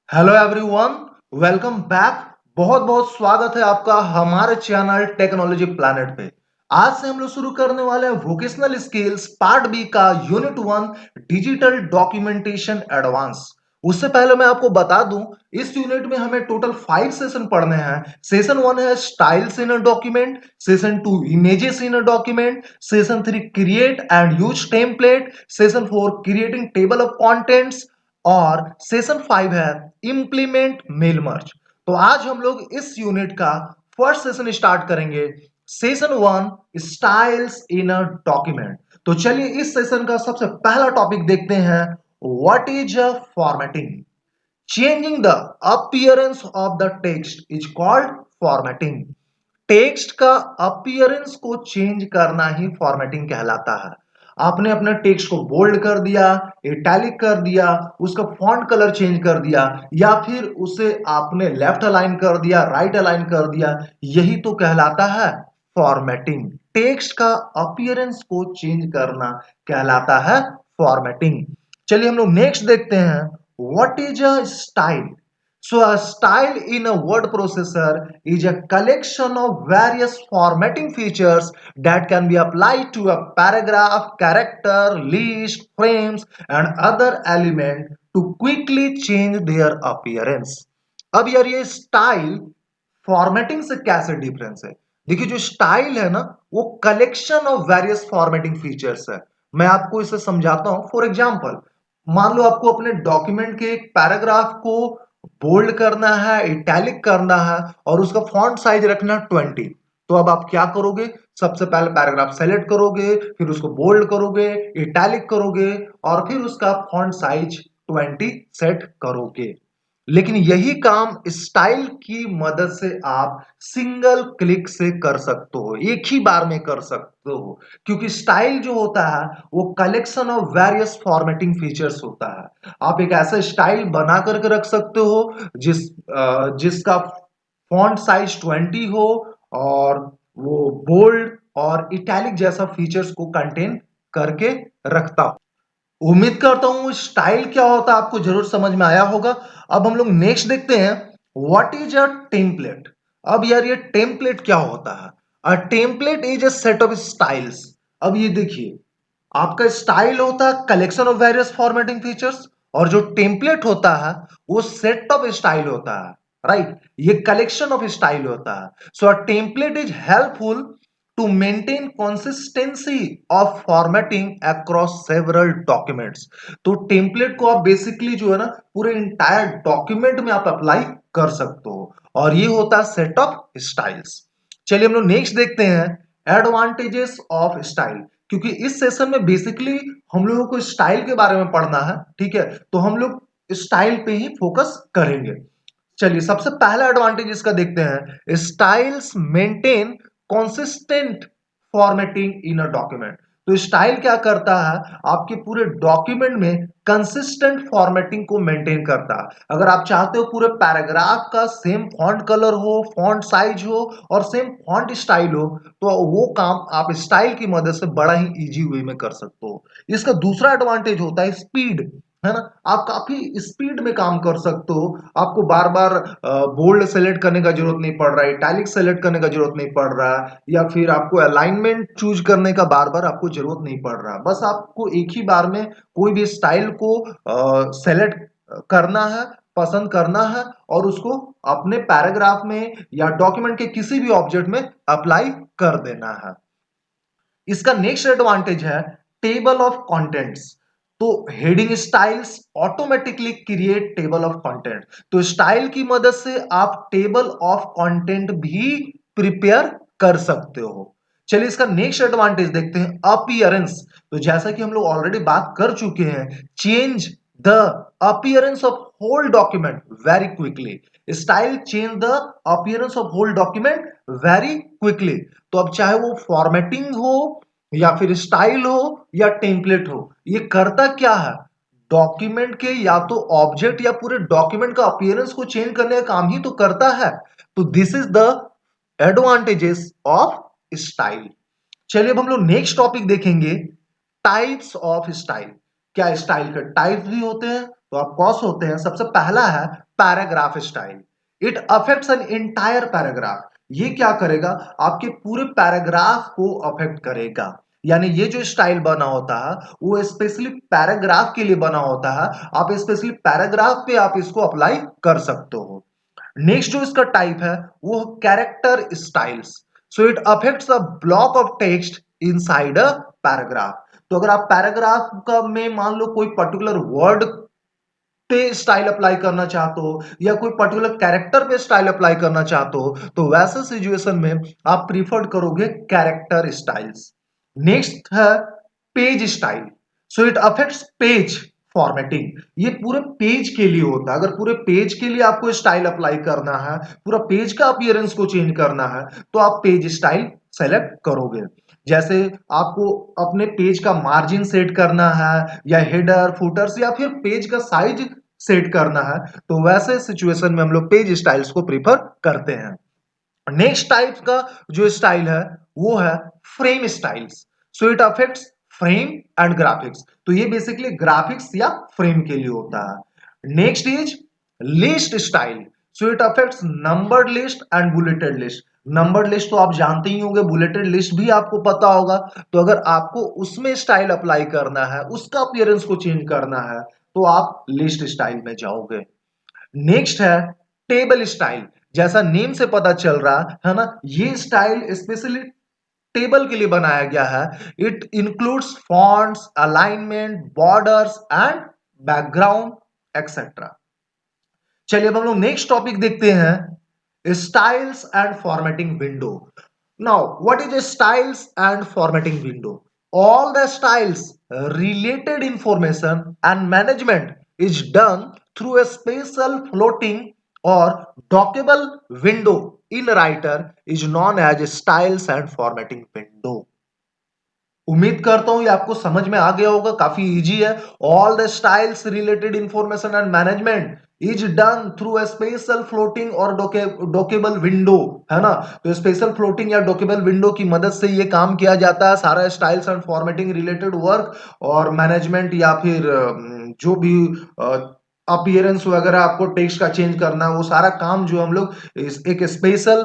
Hello everyone, welcome back. बहुत बहुत स्वागत है आपका हमारे चैनल टेक्नोलॉजी प्लैनेट पे। आज से हम लोग शुरू करने वाले हैं वोकेशनल स्किल्स पार्ट बी का यूनिट 1 डिजिटल डॉक्यूमेंटेशन एडवांस। उससे पहले मैं आपको बता दूं, इस यूनिट में हमें टोटल 5 सेशन पढ़ने हैं। सेशन 1 है styles in a document, session 2 images in a document, session 3 create and use template, session 4 creating table of contents और सेशन 5 है इंप्लीमेंट मेल मर्ज। तो आज हम लोग इस यूनिट का फर्स्ट सेशन स्टार्ट करेंगे। Session 1 styles in a document. तो चलिए इस सेशन का सबसे पहला टॉपिक देखते हैं। What is a formatting? Changing the appearance of the text is called formatting. Text का अपीयरेंस को चेंज करना ही फॉर्मेटिंग कहलाता है। आपने अपने टेक्स्ट को बोल्ड कर दिया, इटैलिक कर दिया, उसका फॉन्ट कलर चेंज कर दिया, या फिर उसे आपने लेफ्ट अलाइन कर दिया, राइट अलाइन कर दिया, यही तो कहलाता है फॉर्मेटिंग। टेक्स्ट का अपीयरेंस को चेंज करना कहलाता है फॉर्मेटिंग। चलिए हम लोग नेक्स्ट देखते हैं। What is a style? So a style in a word processor is a collection of various formatting features that can be applied to a paragraph, character, list, frames and other element to quickly change their appearance. अब यार ये style formatting से कैसे difference है? देखिए जो style है ना, वो collection of various formatting features है। मैं आपको इसे समझाता हूं। फॉर एग्जांपल, मान लो आपको अपने डॉक्यूमेंट के एक पैराग्राफ को बोल्ड करना है, इटैलिक करना है और उसका फॉन्ट साइज रखना है 20। तो अब आप क्या करोगे? सबसे पहले पैराग्राफ सेलेक्ट करोगे, फिर उसको बोल्ड करोगे, इटैलिक करोगे और फिर उसका फॉन्ट साइज 20 सेट करोगे। लेकिन यही काम स्टाइल की मदद से आप सिंगल क्लिक से कर सकते हो, एक ही बार में कर सकते हो। क्योंकि स्टाइल जो होता है वो collection of various formatting features होता है। आप एक ऐसा स्टाइल बना करके रख सकते हो जिसका फॉन्ट साइज 20 हो और वो बोल्ड और इटैलिक जैसा फीचर्स को कंटेन करके रखता हो। उम्मीद करता हूं स्टाइल क्या होता है आपको जरूर समझ में आया होगा। अब हम लोग नेक्स्ट देखते हैं। What is a template? अब यार ये टेम्पलेट क्या होता है? अ template is a set of styles. अब ये देखिए, आपका स्टाइल होता है collection of various formatting features, और जो टेम्पलेट होता है वो सेट ऑफ स्टाइल होता है। राइट, ये कलेक्शन ऑफ स्टाइल होता है। So a template is helpful to maintain consistency of formatting across several documents। तो टेम्पलेट को आप बेसिकली जो है ना पूरे इंटायर डॉक्यूमेंट में आप अप्लाई कर सकते हो, और ये होता है सेट ऑफ स्टाइल्स। चलिए हम लोग नेक्स्ट देखते हैं। Advantages of style. क्योंकि इस सेशन में बेसिकली हम लोगों को स्टाइल के बारे में पढ़ना है, ठीक है, तो हम लोग स्टाइल पे ही फोकस करेंगे। चलिए सबसे पहला एडवांटेज इसका देखते हैं। Styles maintain consistent formatting in a document. तो स्टाइल क्या करता है? आपके पूरे डॉक्यूमेंट में कंसिस्टेंट फॉर्मेटिंग को मेंटेन करता है। अगर आप चाहते हो पूरे पैराग्राफ का सेम फॉन्ट कलर हो, फॉन्ट साइज हो और सेम फॉन्ट स्टाइल हो, तो वो काम आप स्टाइल की मदद से बड़ा ही इजी वे में कर सकते हो। इसका दूसरा एडवांटेज होता है स्पीड, है ना। आप काफी स्पीड में काम कर सकते हो। आपको बार बार बोल्ड सेलेक्ट करने का जरूरत नहीं पड़ रहा है, इटैलिक सेलेक्ट करने का जरूरत नहीं पड़ रहा है, या फिर आपको अलाइनमेंट चूज करने का बार बार आपको जरूरत नहीं पड़ रहा है। बस आपको एक ही बार में कोई भी स्टाइल को सेलेक्ट करना है, पसंद करना है और उसको अपने पैराग्राफ में या डॉक्यूमेंट के किसी भी ऑब्जेक्ट में अप्लाई कर देना है। इसका नेक्स्ट एडवांटेज है टेबल ऑफ कंटेंट्स। तो heading styles automatically create table of content. तो स्टाइल की मदद से आप टेबल ऑफ कंटेंट भी प्रिपेयर कर सकते हो। चलिए इसका नेक्स्ट एडवांटेज देखते हैं, अपीयरेंस। तो जैसा कि हम लोग ऑलरेडी बात कर चुके हैं, change the appearance of whole document very quickly. Style change the appearance of whole document very quickly. तो अब चाहे वो फॉर्मेटिंग हो या फिर स्टाइल हो या टेम्पलेट हो, ये करता क्या है? डॉक्यूमेंट के या तो ऑब्जेक्ट या पूरे डॉक्यूमेंट का अपीयरेंस को चेंज करने का काम ही तो करता है। तो this is the advantages of style. चलिए अब हम लोग नेक्स्ट टॉपिक देखेंगे, टाइप्स ऑफ स्टाइल। क्या स्टाइल के टाइप भी होते हैं? तो ऑफ कोर्स होते हैं। सबसे पहला है paragraph style. It affects an entire paragraph. ये क्या करेगा? आपके पूरे पैराग्राफ को अफेक्ट करेगा। यानी ये जो स्टाइल बना होता है वो स्पेशली पैराग्राफ के लिए बना होता है। आप स्पेशली पैराग्राफ पे आप इसको अप्लाई कर सकते हो। नेक्स्ट जो इसका टाइप है वो character styles. So it affects a block of text inside a paragraph. तो अगर आप पैराग्राफ का में मान लो कोई पर्टिकुलर वर्ड पे स्टाइल अप्लाई करना चाहते हो या कोई पर्टिकुलर कैरेक्टर पे स्टाइल अप्लाई करना चाहते हो तो वैसे सिचुएशन में आप प्रीफर्ड करोगे कैरेक्टर स्टाइल्स। नेक्स्ट है page style. So it affects page formatting. ये पूरे पेज के लिए होता है। अगर पूरे पेज के लिए आपको स्टाइल अप्लाई करना है, पूरा पेज का अपीयरेंस को चेंज करना है, तो आप पेज स्टाइल सेलेक्ट करोगे। जैसे आपको अपने पेज का मार्जिन सेट करना है या हेडर फुटर्स या फिर पेज का साइज सेट करना है, तो वैसे सिचुएशन में हम लोग पेज स्टाइल्स को प्रीफर करते हैं। नेक्स्ट टाइप का जो स्टाइल है वो है frame styles. So it affects frame and graphics. तो ये बेसिकली ग्राफिक्स या फ्रेम के लिए होता है। Next is list style. So it affects numbered list and bulleted list. Numbered list तो आप जानते ही होंगे, बुलेटेड लिस्ट भी आपको पता होगा। तो अगर आपको उसमें स्टाइल अप्लाई करना है, उसका अपीयरेंस को चेंज करना है, तो आप लिस्ट स्टाइल में जाओगे। नेक्स्ट है टेबल स्टाइल। जैसा नेम से पता चल रहा है ना, ये स्टाइल स्पेशली टेबल के लिए बनाया गया है। It includes fonts, alignment, borders and background etcetera. चलिए अब हम लोग नेक्स्ट टॉपिक देखते हैं, styles and formatting window. Now what is styles and formatting window? All the styles, related information and management is done through a special floating or dockable window in Writer is known as styles and formatting window. उम्मीद करता हूं ये आपको समझ में आ गया होगा, काफी इजी है। All the styles related information and management is done through a special floating और डॉकेबल विंडो, है ना। तो स्पेशल फ्लोटिंग या डॉकेबल विंडो की मदद से ये काम किया जाता है। सारा styles and formatting related work और मैनेजमेंट या फिर जो भी अपीयरेंस वगैरह आपको टेक्स्ट का चेंज करना है, वो सारा काम जो हम लोग एक स्पेशल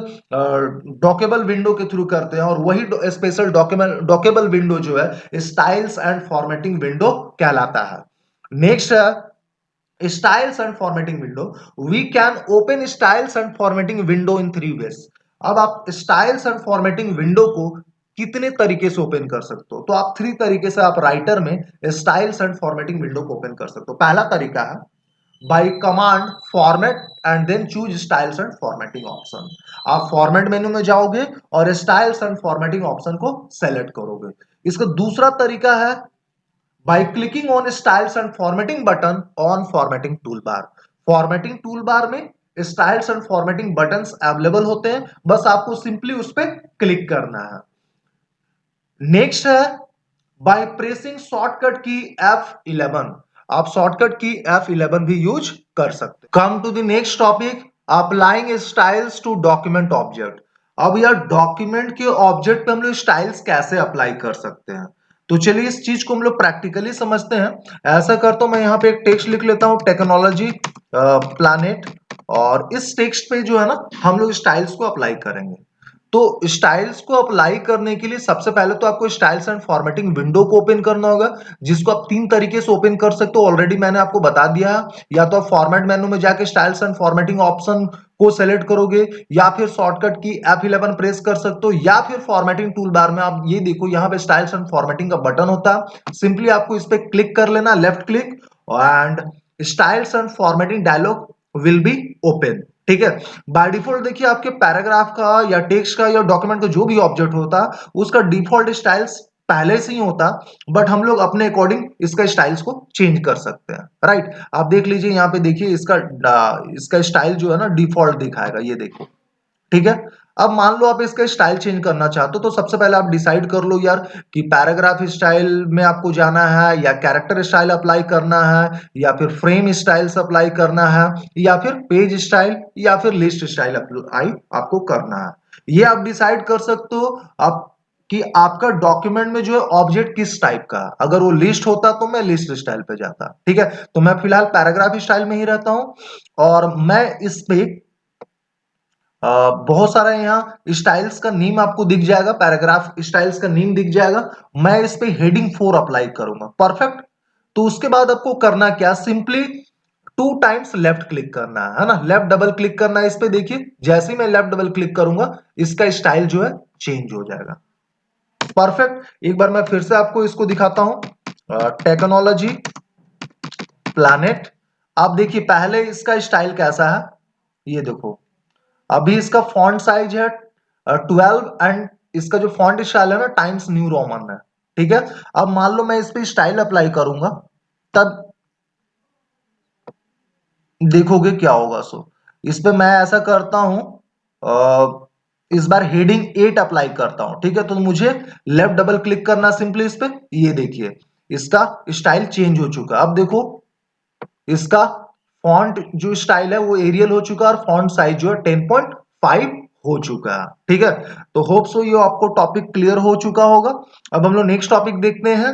डॉकेबल विंडो के थ्रू करते हैं। और वही स्पेशल डॉकेबल विंडो जो है स्टाइल्स एंड फॉर्मेटिंग विंडो कहलाता है। नेक्स्ट है styles and formatting window. We can open styles and formatting window in 3 ways. अब आप स्टाइल्स एंड फॉर्मेटिंग विंडो को कितने तरीके से ओपन कर सकते हो? तो आप 3 तरीके से आप राइटर में स्टाइल्स एंड फॉर्मेटिंग विंडो को ओपन कर सकते हो। पहला तरीका है by command format and then choose styles and formatting option। आप फॉर्मेट मेनू में जाओगे और स्टाइल्स एंड फॉर्मेटिंग ऑप्शन को सेलेक्ट करोगे। इसका दूसरा तरीका है by clicking on styles and formatting button on formatting toolbar। Formatting toolbar में styles and formatting buttons available होते हैं, बस आपको सिंपली उस पर क्लिक करना है। नेक्स्ट है बाय प्रेसिंग शॉर्टकट की F11। आप शॉर्टकट की F11 भी यूज कर सकते। Come to the next topic, applying styles to document object. अब यार डॉक्यूमेंट के ऑब्जेक्ट पे हम लोग स्टाइल्स कैसे अप्लाई कर सकते हैं? तो चलिए इस चीज को हम लोग प्रैक्टिकली समझते हैं। ऐसा करता हूं, मैं यहाँ पे एक टेक्स्ट लिख लेता हूँ, टेक्नोलॉजी प्लैनेट। और इस टेक्स्ट पे जो है ना हम लोग स्टाइल्स को अप्लाई करेंगे। तो स्टाइल्स को अप्लाई करने के लिए सबसे पहले तो आपको स्टाइल्स एंड फॉर्मेटिंग विंडो को ओपन करना होगा, जिसको आप 3 तरीके से ओपन कर सकते हो। ऑलरेडी मैंने आपको बता दिया है, या तो आप फॉर्मेट मेनू में जाके स्टाइल्स एंड फॉर्मेटिंग ऑप्शन को सेलेक्ट करोगे, या फिर शॉर्टकट की F11 प्रेस कर सकते हो, या फिर फॉर्मेटिंग टूल बार में आप ये देखो यहाँ पे स्टाइल्स एंड फॉर्मेटिंग का बटन होता है। सिंपली आपको इस पर क्लिक कर लेना, left click, and styles and formatting dialog will be open. ठीक है। बाय डिफॉल्ट देखिए आपके पैराग्राफ का या टेक्स्ट का या डॉक्यूमेंट का जो भी ऑब्जेक्ट होता उसका डिफॉल्ट स्टाइल्स पहले से ही होता, बट हम लोग अपने अकॉर्डिंग इसका स्टाइल्स को चेंज कर सकते हैं। राइट, आप देख लीजिए यहाँ पे देखिए इसका स्टाइल जो है ना डिफॉल्ट दिखाएगा, ये देखो। ठीक है। अब मान लो आप इसका स्टाइल चेंज करना चाहते हो, तो सबसे पहले आप डिसाइड कर लो यार कि पैराग्राफ स्टाइल में आपको जाना है, या कैरेक्टर स्टाइल अप्लाई करना है, या फिर फ्रेम स्टाइल्स अप्लाई करना है, या फिर पेज स्टाइल, या फिर लिस्ट स्टाइल अप्लाई आपको करना है। ये आप डिसाइड कर सकते हो। आप कि आपका डॉक्यूमेंट में जो है ऑब्जेक्ट किस टाइप का। अगर वो लिस्ट होता तो मैं लिस्ट स्टाइल पे जाता, ठीक है। तो मैं फिलहाल पैराग्राफ स्टाइल में ही रहता हूं और मैं इस पे बहुत सारा यहाँ स्टाइल्स का नेम आपको दिख जाएगा, पैराग्राफ स्टाइल्स का नेम दिख जाएगा। मैं इस पे हेडिंग 4 अप्लाई करूंगा, परफेक्ट। तो उसके बाद आपको करना क्या, सिंपली 2 टाइम्स लेफ्ट क्लिक करना है ना, लेफ्ट डबल क्लिक करना है इस पे। देखिए जैसे ही मैं लेफ्ट डबल क्लिक करूंगा इसका स्टाइल जो है चेंज हो जाएगा, परफेक्ट। एक बार मैं फिर से आपको इसको दिखाता हूं, टेक्नोलॉजी प्लैनेट। आप देखिए पहले इसका स्टाइल कैसा है, ये देखो। अभी इसका फॉन्ट साइज है 12 एंड इसका जो फॉन्ट स्टाइल है ना टाइम्स न्यू रोमन है, ठीक है। अब मान लो मैं इस पे स्टाइल अप्लाई करूंगा, तब देखोगे क्या होगा। सो इस पे मैं ऐसा करता हूं, इस बार हेडिंग 8 अप्लाई करता हूं, ठीक है। तो मुझे लेफ्ट डबल क्लिक करना सिंपली इस पे, ये देखिए इसका स्टाइल चेंज हो चुका। अब देखो इसका फॉन्ट जो स्टाइल है वो एरियल हो चुका है और फॉन्ट साइज जो है 10.5 हो चुका है, ठीक है। तो होप सो ये आपको टॉपिक क्लियर हो चुका होगा। अब हम लोग नेक्स्ट टॉपिक देखते हैं,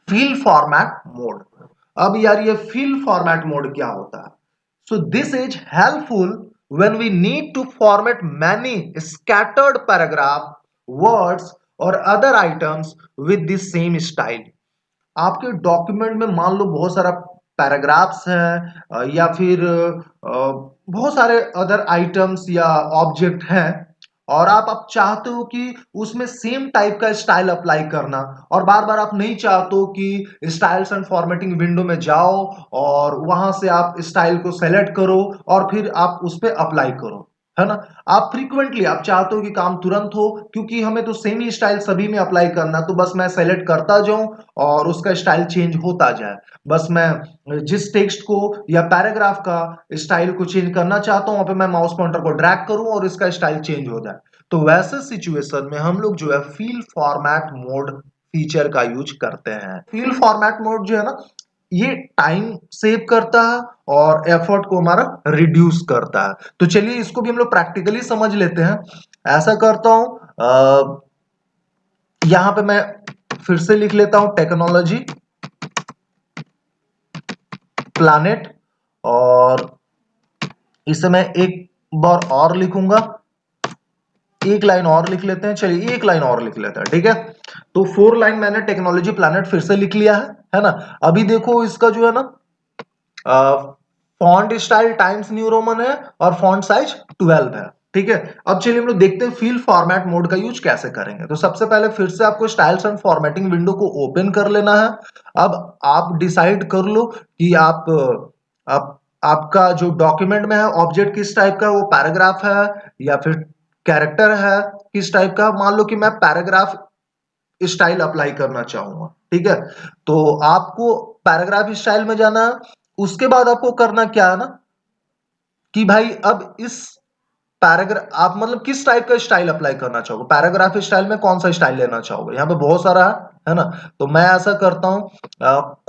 फील फॉर्मेट मोड। अब यार ये फील फॉर्मेट मोड क्या होता है। So this is helpful when we need to format many scattered paragraph, words और other items with the same style. आपके डॉक्यूमेंट में मान लो बहुत सारा पैराग्राफ्स हैं, या फिर बहुत सारे अदर आइटम्स या ऑब्जेक्ट हैं, और आप चाहते हो कि उसमें सेम टाइप का स्टाइल अप्लाई करना, और बार बार आप नहीं चाहते हो कि स्टाइल्स एंड फॉर्मेटिंग विंडो में जाओ और वहां से आप स्टाइल को सेलेक्ट करो और फिर आप उस पर अप्लाई करो, है ना। आप फ्रीक्वेंटली आप चाहते हो कि काम तुरंत हो, क्योंकि हमें तो सेम ही स्टाइल सभी में अप्लाई करना, तो बस मैं सेलेक्ट करता जाऊं और उसका स्टाइल चेंज होता जाए। बस मैं जिस टेक्स्ट को या पैराग्राफ का स्टाइल को चेंज करना चाहता हूं वहां पे मैं माउस पॉइंटर को ड्रैग करूं और इसका स्टाइल चेंज हो जाए। तो वैसे सिचुएशन में हम लोग जो है फील फॉर्मेट मोड फीचर का यूज करते हैं। फील फॉर्मेट मोड जो है ना, ये टाइम सेव करता है और एफर्ट को हमारा रिड्यूस करता है। तो चलिए इसको भी हम लोग प्रैक्टिकली समझ लेते हैं। ऐसा करता हूं, यहां पे मैं फिर से लिख लेता हूं टेक्नोलॉजी प्लैनेट, और इसे मैं एक बार और लिखूंगा, एक लाइन और लिख लेते हैं। चलिए एक लाइन और लिख लेते हैं, ठीक है। तो 4 लाइन मैंने टेक्नोलॉजी प्लैनेट फिर से लिख लिया है ना। अभी देखो इसका जो है ना font style times new Roman है और फॉन्ट साइज 12 है, ठीक है। अब चलिए हम लोग देखते हैं फील फॉर्मेट मोड का यूज कैसे करेंगे। तो सबसे पहले फिर से आपको स्टाइल्स एंड फॉर्मेटिंग विंडो को ओपन कर लेना है। अब आप डिसाइड कर लो कि आप आपका जो डॉक्यूमेंट में है ऑब्जेक्ट किस टाइप का, वो पैराग्राफ है या फिर कैरेक्टर है, किस टाइप का। मान लो कि मैं पैराग्राफ स्टाइल अप्लाई करना चाहूंगा, ठीक है। तो आपको पैराग्राफ स्टाइल में जाना है। उसके बाद आपको करना क्या है ना, कि भाई अब इस पैराग्राफ आप मतलब किस टाइप का स्टाइल अप्लाई करना चाहोगे, पैराग्राफ स्टाइल में कौन सा स्टाइल लेना चाहोगे। यहाँ पे बहुत सारा है ना। तो मैं ऐसा करता हूं,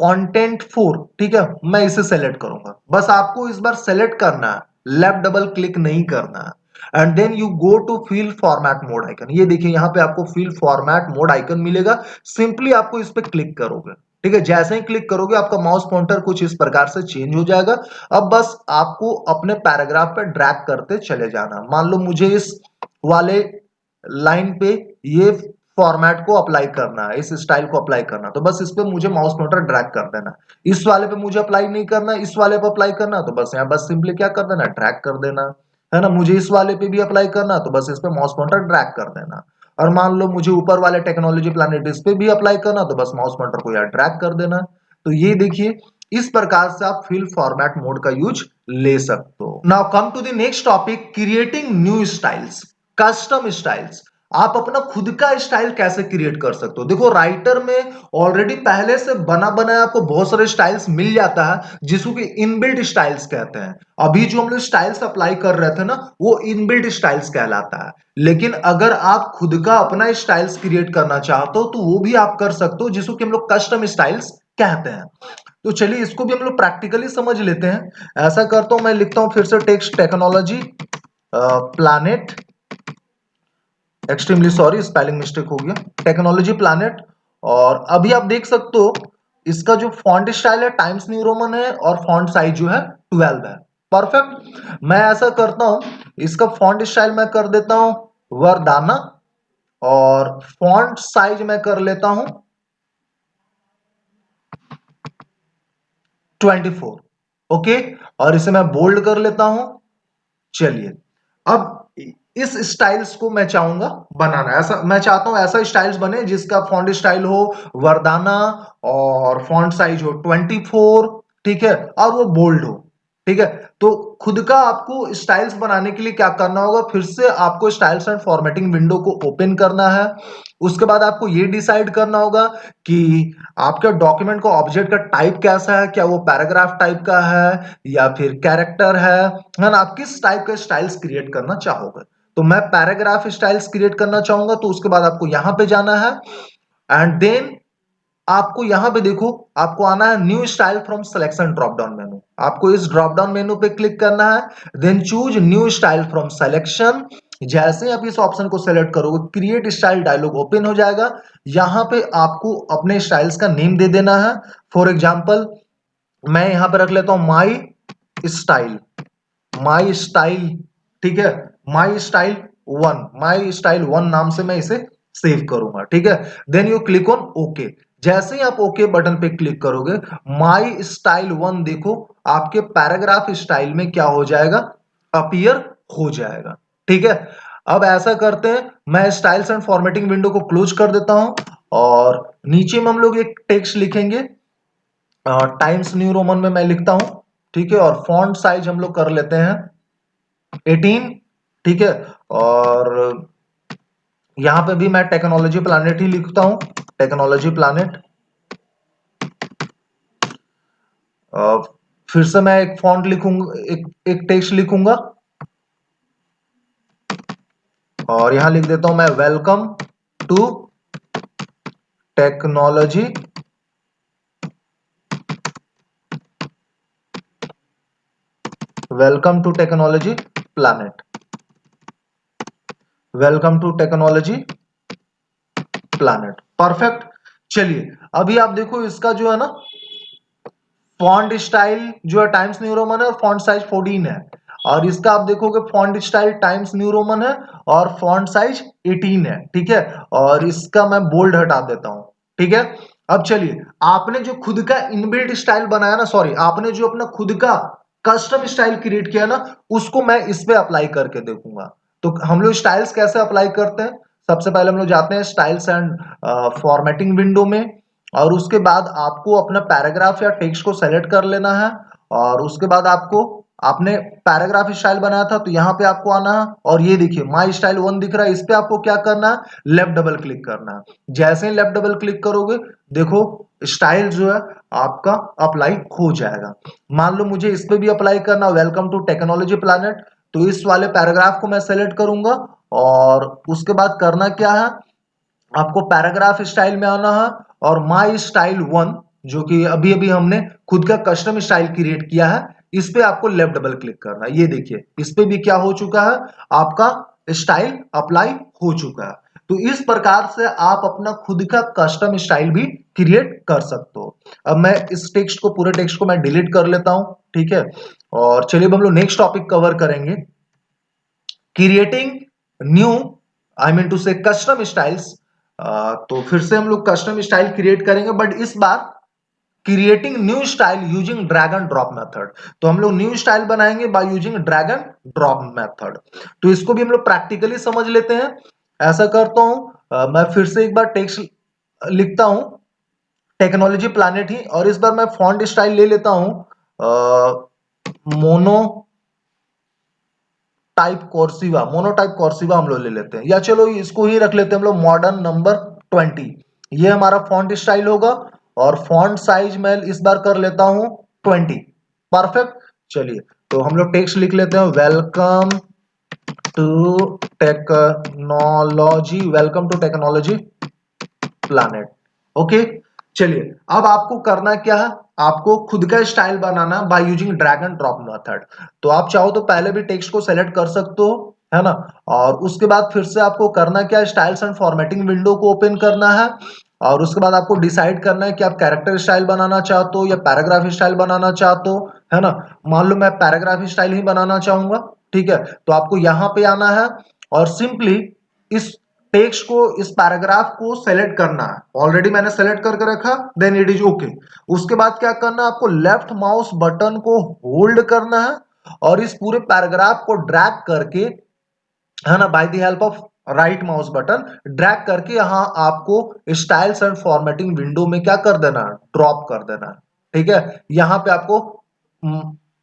कंटेंट 4, ठीक है, मैं इसे सेलेक्ट करूंगा। बस आपको इस बार सेलेक्ट करना है, लेफ्ट डबल क्लिक नहीं करना है। And then you go to fill format mode icon. ये देखिए यहाँ पे आपको फील फॉर्मेट मोड आइकन मिलेगा, सिंपली आपको इस पे क्लिक करोगे, ठीक है। जैसे ही क्लिक करोगे आपका माउस पॉइंटर कुछ इस प्रकार से चेंज हो जाएगा। अब बस आपको अपने पैराग्राफ पे ड्रैग करते चले जाना। मान लो मुझे इस वाले लाइन पे ये फॉर्मेट को अप्लाई करना है, इस स्टाइल को अप्लाई करना, तो बस इस पे मुझे माउस पॉइंटर ड्रैग कर देना। इस वाले पे मुझे अप्लाई नहीं करना, इस वाले पे अप्लाई करना, तो बस यहाँ बस सिंपली क्या कर देना, ड्रैग कर देना, है ना। मुझे इस वाले पे भी अप्लाई करना, तो बस इस पे माउस पॉइंटर ड्रैग कर देना। और मान लो मुझे ऊपर वाले टेक्नोलॉजी प्लैनेट इस पे भी अप्लाई करना, तो बस माउस पॉइंटर को यार ड्रैग कर देना। तो ये देखिए इस प्रकार से आप फील फॉर्मेट मोड का यूज ले सकते हो। Now come to the next topic, creating new styles, custom styles. आप अपना खुद का स्टाइल कैसे क्रिएट कर सकते हो। देखो राइटर में ऑलरेडी पहले से बना बनाया आपको बहुत सारे स्टाइल्स मिल जाता है, जिसको कि इनबिल्ट स्टाइल्स कहते हैं। अभी जो हम लोग स्टाइल्स अप्लाई कर रहे थे ना, वो इनबिल्ट स्टाइल्स कहलाता है। लेकिन अगर आप खुद का अपना स्टाइल्स क्रिएट करना चाहते हो तो वो भी आप कर सकते हो, जिसको कि हम लोग कस्टम स्टाइल्स कहते हैं। तो चलिए इसको भी हम लोग प्रैक्टिकली समझ लेते हैं। ऐसा करता हूं, मैं लिखता हूं फिर से text technology planet, extremely sorry, spelling mistake हो गया, टेक्नोलॉजी प्लैनेट। और अभी आप देख सकते हो इसका जो फॉन्ट स्टाइल है टाइम्स न्यू रोमन है और फॉन्ट साइज जो है 12 है। परफेक्ट। मैं ऐसा करता हूं, इसका फॉन्ट स्टाइल मैं कर देता हूं वरदाना और फॉन्ट साइज मैं कर लेता हूं 24। ओके, और इसे मैं बोल्ड कर लेता हूं। चलिए, अब इस स्टाइल्स को मैं चाहूंगा बनाना, ऐसा मैं चाहता हूं ऐसा स्टाइल्स बने जिसका फॉन्ट स्टाइल हो वर्दाना और फॉन्ट साइज हो 24, ठीक है, और वो बोल्ड हो। ठीक है, तो खुद का आपको स्टाइल्स बनाने के लिए क्या करना होगा, फिर से आपको स्टाइल्स एंड फॉर्मेटिंग विंडो को ओपन करना है। उसके बाद आपको ये डिसाइड करना होगा कि आपके डॉक्यूमेंट का ऑब्जेक्ट का टाइप कैसा है, क्या वो पैराग्राफ टाइप का है या फिर कैरेक्टर है ना, आप किस टाइप का स्टाइल्स क्रिएट करना चाहोगे। तो मैं पैराग्राफ स्टाइल्स क्रिएट करना चाहूंगा, तो उसके बाद आपको यहां पे जाना है एंड देन आपको यहां पे देखो, आपको आना है new style from selection drop down menu. आपको इस ड्रॉप डाउन मेनू पे क्लिक करना है, then choose new style from selection. जैसे ही आप इस ऑप्शन को सेलेक्ट करोगे क्रिएट स्टाइल डायलॉग ओपन हो जाएगा। यहां पे आपको अपने स्टाइल्स का नेम दे देना है। फॉर एग्जाम्पल मैं यहां पे रख लेता हूं स्टाइल माई स्टाइल, ठीक है, माई स्टाइल वन नाम से मैं इसे सेव करूंगा। ठीक है, then you click on okay. जैसे ही आप ओके बटन पे क्लिक करोगे माई स्टाइल वन देखो आपके पैराग्राफ स्टाइल में क्या हो जाएगा, अपीयर हो जाएगा। ठीक है, अब ऐसा करते हैं, मैं स्टाइल्स एंड फॉर्मेटिंग विंडो को क्लोज कर देता हूं और नीचे में हम लोग एक टेक्स्ट लिखेंगे, टाइम्स न्यू रोमन में मैं लिखता हूं। ठीक है, और फॉन्ट साइज हम लोग कर लेते हैं 18। ठीक है, और यहां पे भी मैं टेक्नोलॉजी प्लैनेट ही लिखता हूं, टेक्नोलॉजी प्लैनेट। फिर से मैं एक फॉन्ट लिखूंगा, एक टेक्स्ट लिखूंगा और यहां लिख देता हूं मैं welcome to technology welcome to technology planet, welcome to technology planet. Perfect. चलिए, अभी आप देखो इसका जो है ना फॉन्ट स्टाइल जो है टाइम्स न्यू रोमन है और फॉन्ट साइज 14 है, और इसका आप देखोगे font style times new Roman है और फॉन्ट साइज 18 है। ठीक है, और इसका मैं बोल्ड हटा देता हूं। ठीक है, अब चलिए, आपने जो खुद का इनबिल्ट स्टाइल बनाया ना, सॉरी, आपने जो अपना खुद का कस्टम स्टाइल क्रिएट किया ना, उसको मैं इस पे अप्लाई करके देखूंगा। तो हम लोग स्टाइल्स कैसे अप्लाई करते हैं, सबसे पहले हम लोग जाते हैं स्टाइल्स एंड फॉर्मेटिंग विंडो में, और उसके बाद आपको अपना पैराग्राफ या टेक्स्ट को सेलेक्ट कर लेना है। और उसके बाद आपको, आपने पैराग्राफ स्टाइल बनाया था तो यहां पे आपको आना है और ये देखिए माई स्टाइल वन दिख रहा है, इस पे आपको क्या करना है, लेफ्ट डबल क्लिक करना है। जैसे ही लेफ्ट डबल क्लिक करोगे देखो स्टाइल जो है आपका अप्लाई हो जाएगा। मान लो मुझे इस पे भी अप्लाई करना, वेलकम टू टेक्नोलॉजी प्लैनेट, तो इस वाले पैराग्राफ को मैं सेलेक्ट करूंगा और उसके बाद करना क्या है, आपको पैराग्राफ स्टाइल में आना है और माई स्टाइल वन जो कि अभी अभी हमने खुद का कस्टम स्टाइल क्रिएट किया है, इस पे आपको लेफ्ट डबल क्लिक करना है। ये देखिए इस पे भी क्या हो चुका है, आपका स्टाइल अप्लाई हो चुका है। तो इस प्रकार से आप अपना खुद का कस्टम स्टाइल भी क्रिएट कर सकते हो। अब मैं इस टेक्स्ट को, पूरे टेक्स्ट को मैं डिलीट कर लेता हूं। ठीक है, और चलिए हम लोग नेक्स्ट टॉपिक कवर करेंगे, creating new, I mean to say custom styles. तो फिर से हम लोग कस्टम स्टाइल क्रिएट करेंगे, बट इस बार creating new style using drag and drop method. तो हम लोग न्यू स्टाइल बनाएंगे by using drag and drop method. तो इसको भी हम लोग प्रैक्टिकली समझ लेते हैं। ऐसा करता हूं, मैं फिर से एक बार टेक्स्ट लिखता हूं, टेक्नोलॉजी प्लैनेट ही, और इस बार मैं फॉन्ट स्टाइल ले लेता हूं मोनो मोनोटाइप कॉर्सिवा हम लोग ले लेते हैं, या चलो इसको ही रख लेते हैं हम लोग मॉडर्न नंबर 20। ये हमारा फॉन्ट स्टाइल होगा और फॉन्ट साइज मैं इस बार कर लेता हूं 20। परफेक्ट। चलिए, तो हम लोग टेक्स्ट लिख लेते हैं welcome to technology, welcome to technology planet. Okay, चलिए अब आपको करना क्या है, आपको खुद का स्टाइल बनाना by using drag and drop method. तो आप चाहो तो पहले भी टेक्स्ट को सेलेक्ट कर सकते हो है ना। और उसके बाद फिर से आपको करना क्या है, स्टाइल्स एंड फॉर्मेटिंग विंडो को ओपन करना है और उसके बाद आपको डिसाइड करना है कि आप कैरेक्टर स्टाइल बनाना चाहते हो या पैराग्राफ स्टाइल बनाना चाहते हो, है ना। मान लो मैं पैराग्राफ स्टाइल ही बनाना चाहूंगा, ठीक है। तो आपको यहां पे आना है और सिंपली इस टेक्स्ट को, इस पैराग्राफ को सेलेक्ट करना है। ऑलरेडी मैंने सेलेक्ट करके रखा, देन इट इज ओके। उसके बाद क्या करना है, आपको लेफ्ट माउस बटन को होल्ड करना है और इस पूरे पैराग्राफ को ड्रैग करके, है ना, by the help of right mouse button drag करके यहां आपको स्टाइल्स एंड फॉर्मेटिंग विंडो में क्या कर देना है, ड्रॉप कर देना है, ठीक है। यहां पे आपको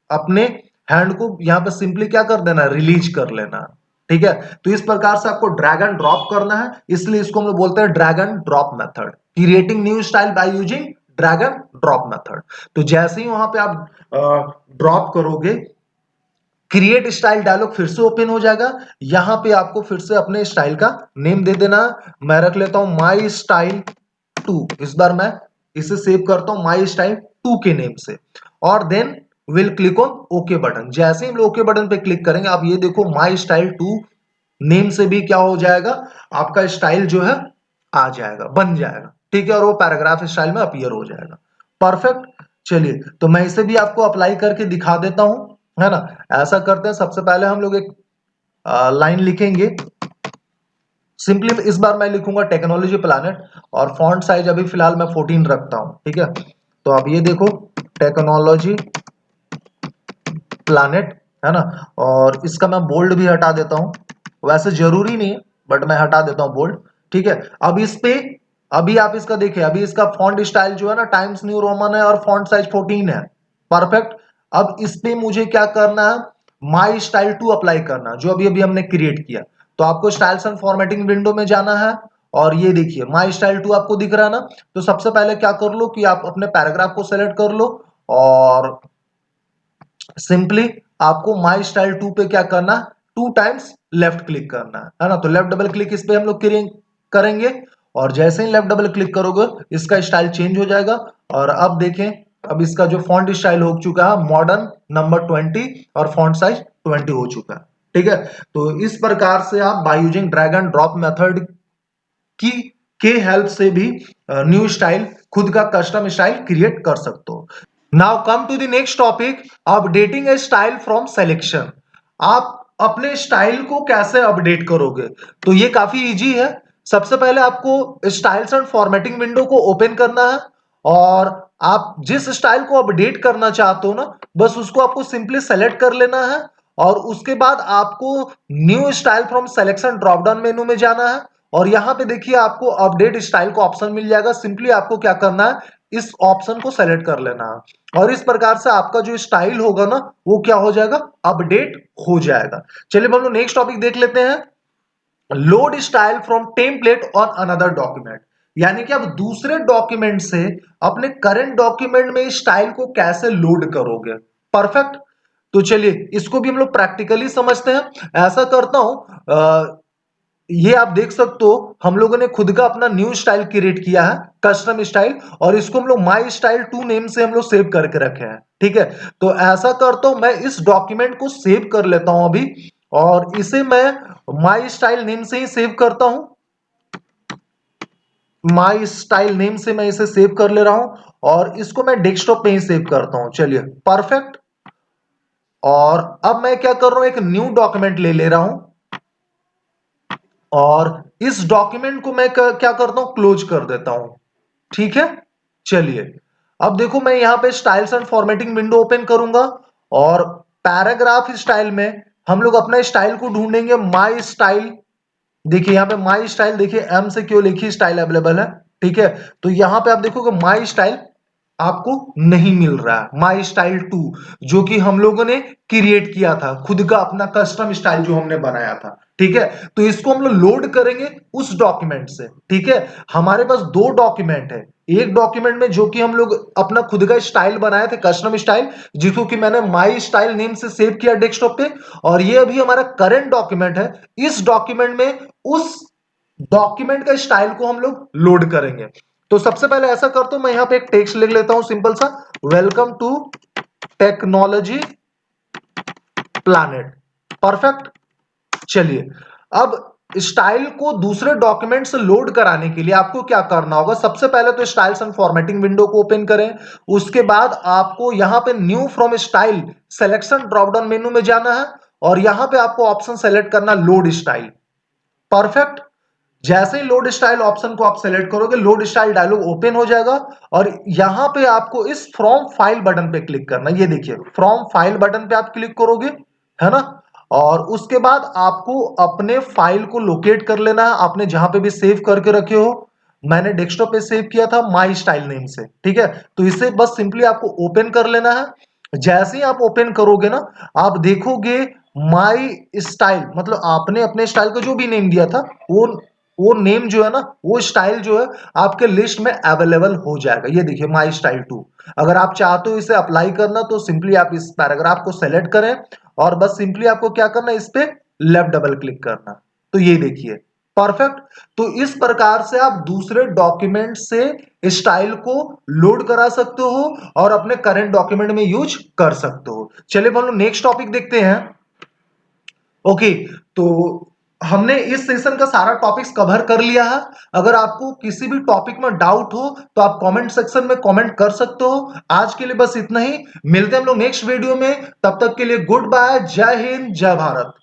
अपने हैंड को यहां पे सिंपली क्या कर देना है, रिलीज कर लेना है, ठीक है। तो इस प्रकार से आपको ड्रैग एंड ड्रॉप करना है, इसलिए इसको हम लोग बोलते हैं drag and drop method, creating new style bye using drag and drop method. तो जैसे ही वहां पे आप ड्रॉप करोगे, क्रिएट स्टाइल डायलॉग फिर से ओपन हो जाएगा। यहां पे आपको फिर से अपने स्टाइल का नेम दे देना। मैं रख लेता हूं माई स्टाइल 2। इस बार मैं इसे सेव करता हूं माई स्टाइल 2 के नेम से और then will click on okay button. जैसे ही हम ओके बटन पे क्लिक करेंगे, आप ये देखो माई स्टाइल 2 नेम से भी क्या हो जाएगा, आपका स्टाइल जो है आ जाएगा, बन जाएगा, ठीक है। और वो पैराग्राफ स्टाइल में अपीयर हो जाएगा। परफेक्ट। चलिए, तो मैं इसे भी आपको अप्लाई करके दिखा देता हूं, है ना। ऐसा करते हैं, सबसे पहले हम लोग एक लाइन लिखेंगे। सिंपली इस बार मैं लिखूंगा टेक्नोलॉजी प्लैनेट और फॉन्ट साइज अभी फिलहाल मैं 14 रखता हूं, ठीक है। तो अब ये देखो टेक्नोलॉजी प्लैनेट, है ना। और इसका मैं बोल्ड भी हटा देता हूं, वैसे जरूरी नहीं है बट मैं हटा देता हूं बोल्ड, ठीक है। अब इस पे अभी आप इसका देखिए, अभी इसका फॉन्ट स्टाइल जो है ना टाइम्स न्यू रोमन है और फॉन्ट साइज 14 है। परफेक्ट। अब इस पे मुझे क्या करना है, माई स्टाइल 2 अप्लाई करना, जो अभी अभी हमने क्रिएट किया। तो आपको स्टाइल्स एंड फॉर्मेटिंग विंडो में जाना है और ये देखिए माई स्टाइल 2 आपको दिख रहा है ना। तो सबसे पहले क्या कर लो कि आप अपने पैराग्राफ को सेलेक्ट कर लो और सिंपली आपको माई स्टाइल 2 पे क्या करना, 2 टाइम्स लेफ्ट क्लिक करना है ना। तो लेफ्ट डबल क्लिक इस पे हम लोग करेंगे और जैसे ही लेफ्ट डबल क्लिक करोगे इसका स्टाइल चेंज हो जाएगा। और अब देखें, अब इसका जो फॉन्ट स्टाइल हो चुका है मॉडर्न नंबर 20 और फॉन्ट साइज 20 हो चुका है, ठीक है। तो इस प्रकार से आप bye using drag and drop method की के हेल्प से भी न्यू स्टाइल, खुद का कस्टम स्टाइल क्रिएट कर सकते हो। Now come to the next topic, updating a style from selection. आप अपने स्टाइल को कैसे अपडेट करोगे, तो ये काफी इजी है। सबसे पहले आपको स्टाइल्स एंड फॉर्मेटिंग विंडो को ओपन करना है और आप जिस स्टाइल को अपडेट करना चाहते हो ना, बस उसको आपको सिंपली सेलेक्ट कर लेना है और उसके बाद आपको new style from selection drop down मेनू में जाना है और यहां पे देखिए आपको अपडेट स्टाइल का ऑप्शन मिल जाएगा। सिंपली आपको क्या करना है, इस ऑप्शन को सेलेक्ट कर लेना है और इस प्रकार से आपका जो स्टाइल होगा ना वो क्या हो जाएगा, अपडेट हो जाएगा। चलिए हम लोग नेक्स्ट टॉपिक देख लेते हैं, load style from template on another document. यानी कि आप दूसरे डॉक्यूमेंट से अपने करंट डॉक्यूमेंट में स्टाइल को कैसे लोड करोगे। परफेक्ट। तो चलिए इसको भी हम लोग प्रैक्टिकली समझते हैं। ऐसा करता हूं, ये आप देख सकते हो हम लोगों ने खुद का अपना न्यू स्टाइल क्रिएट किया है, कस्टम स्टाइल, और इसको हम लोग माई स्टाइल 2 नेम से हम लोग सेव करके रखे हैं, ठीक है। तो ऐसा करता हूं, मैं इस डॉक्यूमेंट को सेव कर लेता हूं अभी और इसे मैं माई स्टाइल नेम से ही सेव करता हूं। माई स्टाइल नेम से मैं इसे सेव कर ले रहा हूं और इसको मैं डेस्कटॉप पे ही सेव करता हूं। चलिए परफेक्ट। और अब मैं क्या कर रहा हूं, एक न्यू डॉक्यूमेंट ले रहा हूं और इस डॉक्यूमेंट को मैं क्या करता हूं, क्लोज कर देता हूं, ठीक है। चलिए अब देखो मैं यहां पे styles and formatting window open करूंगा और पैराग्राफ स्टाइल में हम लोग अपना स्टाइल को ढूंढेंगे, माई स्टाइल। देखिए यहां पे माई स्टाइल, देखिए एम से क्यों लिखी स्टाइल अवेलेबल है, ठीक है। तो यहां पे आप देखोगे माई स्टाइल आपको नहीं मिल रहा है, माई स्टाइल 2 जो कि हम लोगों ने क्रिएट किया था, खुद का अपना कस्टम स्टाइल जो हमने बनाया था, ठीक है। तो इसको हम लोग लोड करेंगे उस डॉक्यूमेंट से, ठीक है। हमारे पास दो डॉक्यूमेंट है, एक डॉक्यूमेंट में जो कि हम लोग अपना खुद का स्टाइल बनाए थे, कस्टम स्टाइल, जिसको कि मैंने माई स्टाइल नेम से सेव किया डेस्कटॉप पे, और ये अभी हमारा करंट डॉक्यूमेंट है। इस डॉक्यूमेंट में उस डॉक्यूमेंट का स्टाइल को हम लोग लोड करेंगे। तो सबसे पहले ऐसा करता हूं, मैं यहां पे एक टेक्स्ट लिख लेता हूं सिंपल सा, welcome to technology planet. Perfect. चलिए, अब स्टाइल को दूसरे डॉक्यूमेंट से लोड कराने के लिए आपको क्या करना होगा? सबसे पहले तो स्टाइल्स एंड फॉर्मेटिंग विंडो को ओपन करें। उसके बाद आपको यहां पे new from style selection drop down मेनू में जाना है और यहां पे आपको ऑप्शन सेलेक्ट करना लोड स्टाइल। परफेक्ट। जैसे ही लोड स्टाइल ऑप्शन को आप सेलेक्ट करोगे, लोड स्टाइल डायलॉग ओपन हो जाएगा और यहां पे आपको इस फ्रॉम फाइल बटन पे क्लिक करना। ये देखिए, फ्रॉम फाइल बटन पे आप क्लिक करोगे, है ना? और उसके बाद आपको अपने फाइल को लोकेट कर लेना है, आपने जहां पे भी सेव करके रखे हो। मैंने डेस्कटॉप पे सेव किया था माई स्टाइल नेम से, ठीक है? तो इसे बस सिंपली आपको ओपन कर लेना है। जैसे ही आप ओपन करोगे ना, आप देखोगे माई स्टाइल, मतलब आपने अपने स्टाइल का जो भी नेम दिया था, वो नेम जो है ना, वो स्टाइल जो है आपके लिस्ट में अवेलेबल हो जाएगा। ये देखिए, माई स्टाइल 2। अगर आप चाहते हो इसे अप्लाई करना तो सिंपली आप इस पैराग्राफ को सेलेक्ट करें और बस सिंपली आपको क्या करना है, इस पे लेफ्ट डबल क्लिक करना। तो ये देखिए, परफेक्ट। तो इस प्रकार से आप दूसरे डॉक्यूमेंट से स्टाइल को लोड करा सकते हो और अपने करंट डॉक्यूमेंट में यूज कर सकते हो। चलिए हम लोग नेक्स्ट टॉपिक देखते हैं। ओके, तो हमने इस सेशन का सारा टॉपिक्स कवर कर लिया है। अगर आपको किसी भी टॉपिक में डाउट हो तो आप कमेंट सेक्शन में कमेंट कर सकते हो। आज के लिए बस इतना ही, मिलते हैं हम लोग नेक्स्ट वीडियो में। तब तक के लिए गुड बाय, जय हिंद, जय भारत।